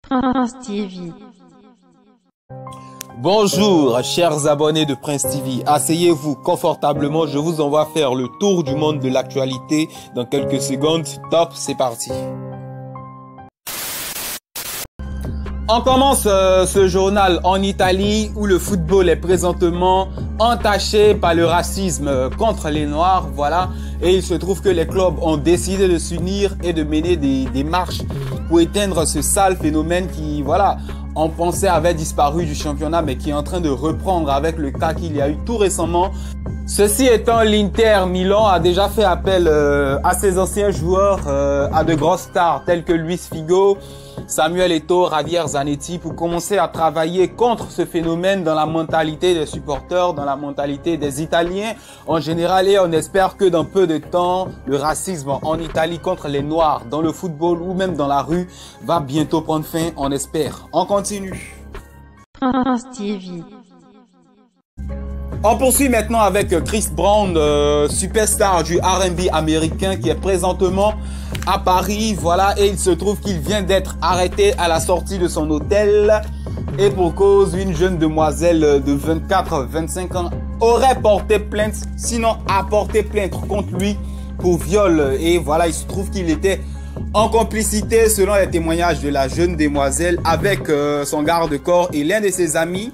Prince TV. Bonjour chers abonnés de Prince TV, asseyez-vous confortablement, je vous envoie faire le tour du monde de l'actualité dans quelques secondes. Top, c'est parti. On commence ce journal en Italie où le football est présentement entaché par le racisme contre les Noirs, voilà. Et il se trouve que les clubs ont décidé de s'unir et de mener des marches pour éteindre ce sale phénomène qui, voilà, on pensait avait disparu du championnat mais qui est en train de reprendre avec le cas qu'il y a eu tout récemment. Ceci étant, l'Inter Milan a déjà fait appel à ses anciens joueurs, à de grosses stars telles que Luis Figo, Samuel Eto'o, Javier Zanetti pour commencer à travailler contre ce phénomène dans la mentalité des supporters, dans la mentalité des Italiens en général, et on espère que dans peu de temps, le racisme en Italie contre les Noirs dans le football ou même dans la rue va bientôt prendre fin, on espère. On continue. Prince TV. On poursuit maintenant avec Chris Brown, superstar du R&B américain qui est présentement à Paris, voilà, et il se trouve qu'il vient d'être arrêté à la sortie de son hôtel et pour cause, une jeune demoiselle de 24-25 ans aurait porté plainte, sinon a porté plainte contre lui pour viol, et voilà, il se trouve qu'il était en complicité selon les témoignages de la jeune demoiselle avec son garde-corps et l'un de ses amis.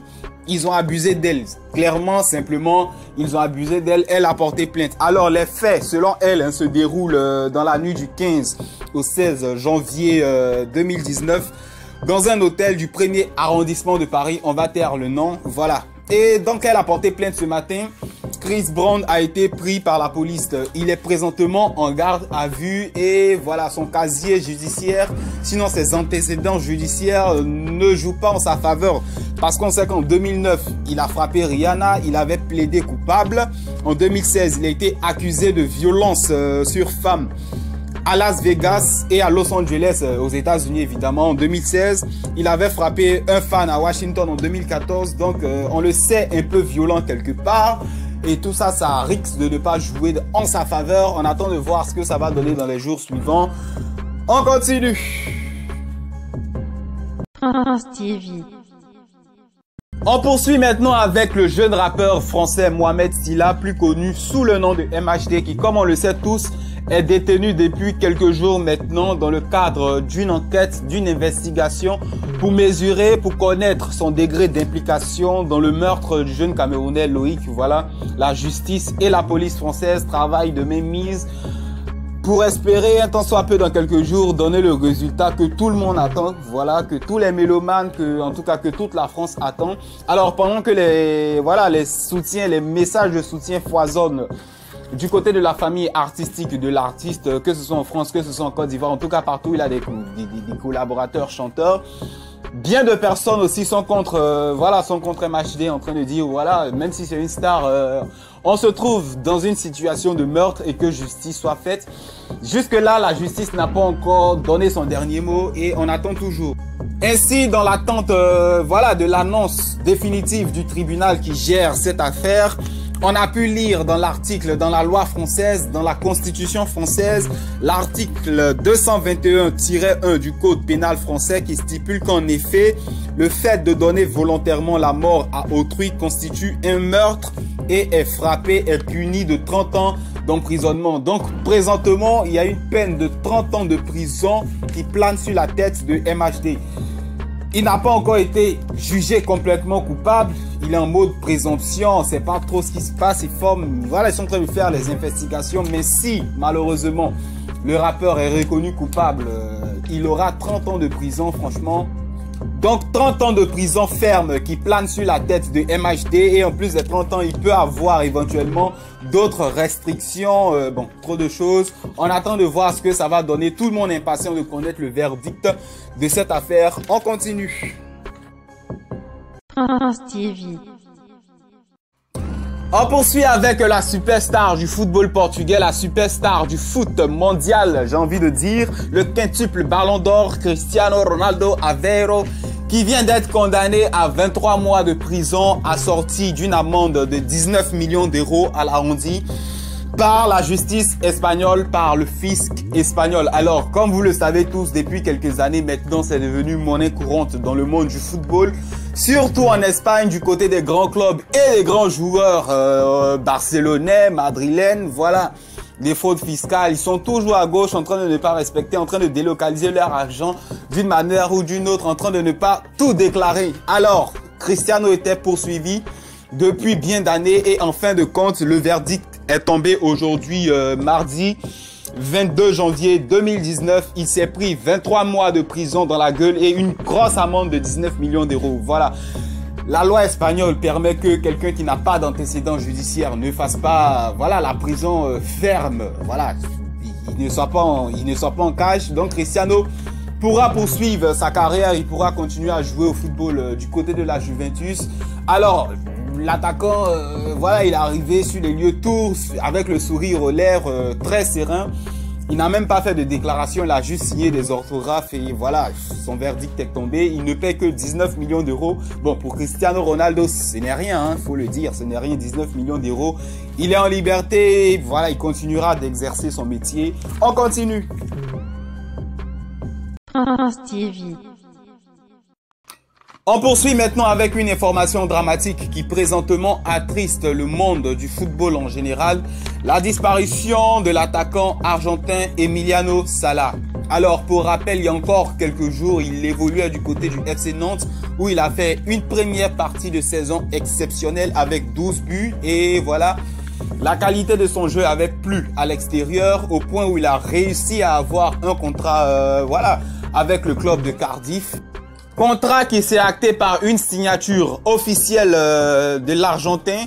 Ils ont abusé d'elle. Clairement, simplement, ils ont abusé d'elle. Elle a porté plainte. Alors, les faits, selon elle, se déroulent dans la nuit du 15 au 16 janvier 2019 dans un hôtel du 1er arrondissement de Paris. On va taire le nom. Voilà. Et donc, elle a porté plainte ce matin. Chris Brown a été pris par la police. Il est présentement en garde à vue et voilà, son casier judiciaire, sinon ses antécédents judiciaires ne jouent pas en sa faveur. Parce qu'on sait qu'en 2009, il a frappé Rihanna, il avait plaidé coupable. En 2016, il a été accusé de violence sur femme à Las Vegas et à Los Angeles aux États-Unis évidemment. En 2016, il avait frappé un fan à Washington en 2014. Donc on le sait, un peu violent quelque part. Et tout ça, ça risque de ne pas jouer en sa faveur. On attend de voir ce que ça va donner dans les jours suivants. On continue. Prince TV. On poursuit maintenant avec le jeune rappeur français Mohamed Sylla, plus connu sous le nom de MHD, qui, comme on le sait tous, est détenu depuis quelques jours maintenant dans le cadre d'une enquête, d'une investigation pour mesurer, pour connaître son degré d'implication dans le meurtre du jeune Camerounais Loïc. Voilà, la justice et la police française travaillent de mainmise pour espérer, un tant soit peu dans quelques jours, donner le résultat que tout le monde attend. Voilà, que tous les mélomanes, en tout cas que toute la France attend. Alors pendant que les soutiens, les messages de soutien foisonnent du côté de la famille artistique de l'artiste, que ce soit en France, que ce soit en Côte d'Ivoire, en tout cas partout, il a des collaborateurs chanteurs. Bien de personnes aussi sont contre MHD, en train de dire, voilà, même si c'est une star, on se trouve dans une situation de meurtre et que justice soit faite. Jusque là, la justice n'a pas encore donné son dernier mot et on attend toujours. Ainsi, dans l'attente, de l'annonce définitive du tribunal qui gère cette affaire, on a pu lire dans l'article, dans la loi française, dans la constitution française, l'article 221-1 du code pénal français qui stipule qu'en effet, le fait de donner volontairement la mort à autrui constitue un meurtre et est frappé, est puni de 30 ans d'emprisonnement. Donc présentement, il y a une peine de 30 ans de prison qui plane sur la tête de MHD. Il n'a pas encore été jugé complètement coupable. Il est en mode présomption. On ne sait pas trop ce qui se passe. Ils sont en train de faire les investigations. Mais si, malheureusement, le rappeur est reconnu coupable, il aura 30 ans de prison, franchement. Donc 30 ans de prison ferme qui plane sur la tête de MHD. Et en plus des 30 ans, il peut avoir éventuellement d'autres restrictions. Trop de choses. On attend de voir ce que ça va donner. Tout le monde est impatient de connaître le verdict de cette affaire. On continue. Prince TV. On poursuit avec la superstar du football portugais, la superstar du foot mondial, j'ai envie de dire, le quintuple ballon d'or Cristiano Ronaldo Aveiro, qui vient d'être condamné à 23 mois de prison assorti d'une amende de 19 millions d'euros à l'arrondi. par la justice espagnole, par le fisc espagnol. Alors, comme vous le savez tous, depuis quelques années maintenant, c'est devenu monnaie courante dans le monde du football, surtout en Espagne, du côté des grands clubs et des grands joueurs barcelonais, madrilènes, voilà. Des fraudes fiscales, ils sont toujours à gauche en train de ne pas respecter, en train de délocaliser leur argent d'une manière ou d'une autre, en train de ne pas tout déclarer. Alors, Cristiano était poursuivi depuis bien d'années et en fin de compte, le verdict est tombé aujourd'hui, mardi 22 janvier 2019. Il s'est pris 23 mois de prison dans la gueule et une grosse amende de 19 millions d'euros. Voilà. La loi espagnole permet que quelqu'un qui n'a pas d'antécédent judiciaire ne fasse pas, voilà, la prison ferme. Voilà, il ne soit pas en cage. Donc Cristiano pourra poursuivre sa carrière, il pourra continuer à jouer au football du côté de la Juventus. Alors, l'attaquant, voilà, il est arrivé sur les lieux tout avec le sourire aux lèvres, très serein. Il n'a même pas fait de déclaration, il a juste signé des orthographes et voilà, son verdict est tombé. Il ne paie que 19 millions d'euros. Bon, pour Cristiano Ronaldo, ce n'est rien, hein, faut le dire, ce n'est rien, 19 millions d'euros. Il est en liberté, voilà, il continuera d'exercer son métier. On continue. Prince TV. On poursuit maintenant avec une information dramatique qui présentement attriste le monde du football en général. La disparition de l'attaquant argentin Emiliano Sala. Alors pour rappel, il y a encore quelques jours, il évoluait du côté du FC Nantes où il a fait une première partie de saison exceptionnelle avec 12 buts et voilà. La qualité de son jeu avait plu à l'extérieur au point où il a réussi à avoir un contrat voilà, avec le club de Cardiff. Contrat qui s'est acté par une signature officielle de l'Argentin,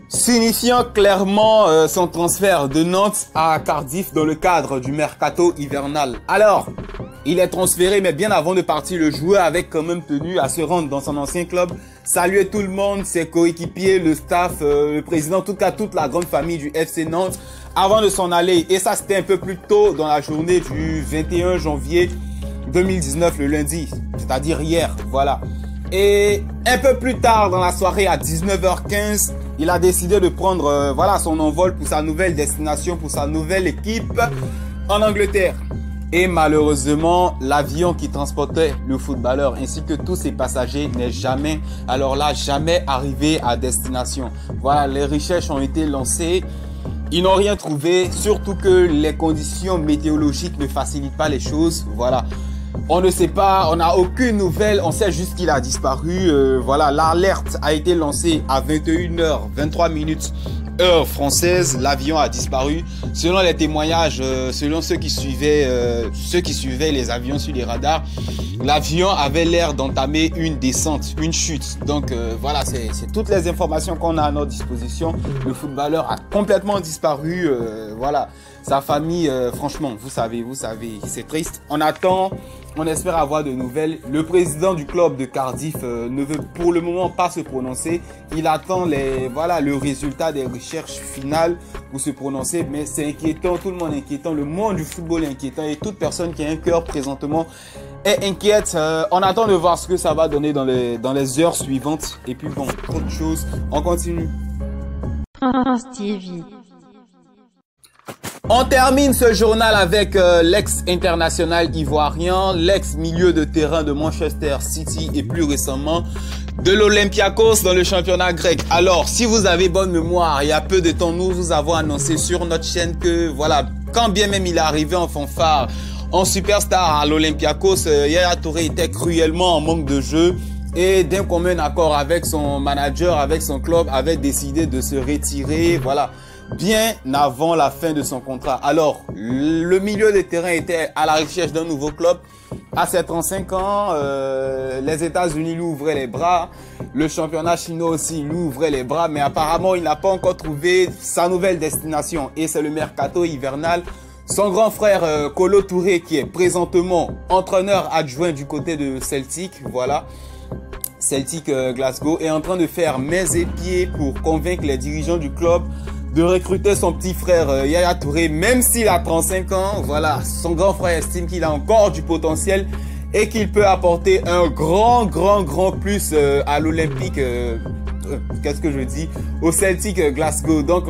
signifiant clairement son transfert de Nantes à Cardiff dans le cadre du mercato hivernal. Alors, il est transféré, mais bien avant de partir, le joueur avait quand même tenu à se rendre dans son ancien club, saluer tout le monde, ses coéquipiers, le staff, le président, en tout cas toute la grande famille du FC Nantes, avant de s'en aller. Et ça, c'était un peu plus tôt dans la journée du 21 janvier 2019, le lundi, c'est-à-dire hier, voilà. Et un peu plus tard dans la soirée, à 19h15, il a décidé de prendre voilà, son envol pour sa nouvelle destination, pour sa nouvelle équipe en Angleterre. Et malheureusement, l'avion qui transportait le footballeur ainsi que tous ses passagers n'est jamais, alors là, jamais arrivé à destination. Voilà, les recherches ont été lancées. Ils n'ont rien trouvé, surtout que les conditions météorologiques ne facilitent pas les choses. Voilà. On ne sait pas, on n'a aucune nouvelle, on sait juste qu'il a disparu. Voilà, l'alerte a été lancée à 21h23 heure française. L'avion a disparu. Selon les témoignages, selon ceux qui suivaient les avions sur les radars, l'avion avait l'air d'entamer une descente, une chute. Donc voilà, c'est toutes les informations qu'on a à notre disposition. Le footballeur a complètement disparu. Voilà, sa famille, franchement, vous savez, c'est triste. On attend. On espère avoir de nouvelles. Le président du club de Cardiff ne veut pour le moment pas se prononcer. Il attend le résultat des recherches finales pour se prononcer. Mais c'est inquiétant, tout le monde est inquiétant. Le monde du football est inquiétant et toute personne qui a un cœur présentement est inquiète. On attend de voir ce que ça va donner dans les heures suivantes. Et puis bon, autre chose, on continue. Prince TV. On termine ce journal avec l'ex-international ivoirien, l'ex-milieu de terrain de Manchester City et plus récemment de l'Olympiakos dans le championnat grec. Alors, si vous avez bonne mémoire, il y a peu de temps, nous vous avons annoncé sur notre chaîne que, voilà, quand bien même il est arrivé en fanfare, en superstar à l'Olympiakos, Yaya Touré était cruellement en manque de jeu. Et d'un commun accord avec son manager, avec son club, avait décidé de se retirer, voilà, bien avant la fin de son contrat. Alors, le milieu de terrain était à la recherche d'un nouveau club. À ses 35 ans, les États-Unis lui ouvraient les bras. Le championnat chinois aussi lui ouvrait les bras. Mais apparemment, il n'a pas encore trouvé sa nouvelle destination. Et c'est le mercato hivernal. Son grand frère Kolo Touré, qui est présentement entraîneur adjoint du côté de Celtic, voilà, Celtic Glasgow, est en train de faire mains et pieds pour convaincre les dirigeants du club de recruter son petit frère Yaya Touré, même s'il a 35 ans. Voilà, son grand frère estime qu'il a encore du potentiel et qu'il peut apporter un grand plus à l'Olympique qu'est-ce que je dis, au Celtic Glasgow. Donc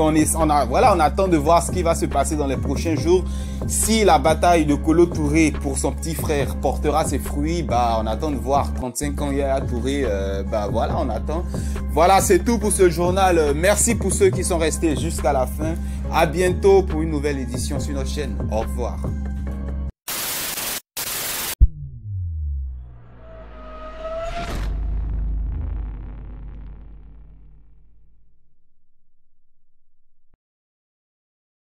voilà, on attend de voir ce qui va se passer dans les prochains jours. Si la bataille de Kolo Touré pour son petit frère portera ses fruits, bah on attend de voir. 35 ans Yaya Touré, bah voilà, on attend. Voilà, c'est tout pour ce journal. Merci pour ceux qui sont restés jusqu'à la fin. À bientôt pour une nouvelle édition sur notre chaîne. Au revoir.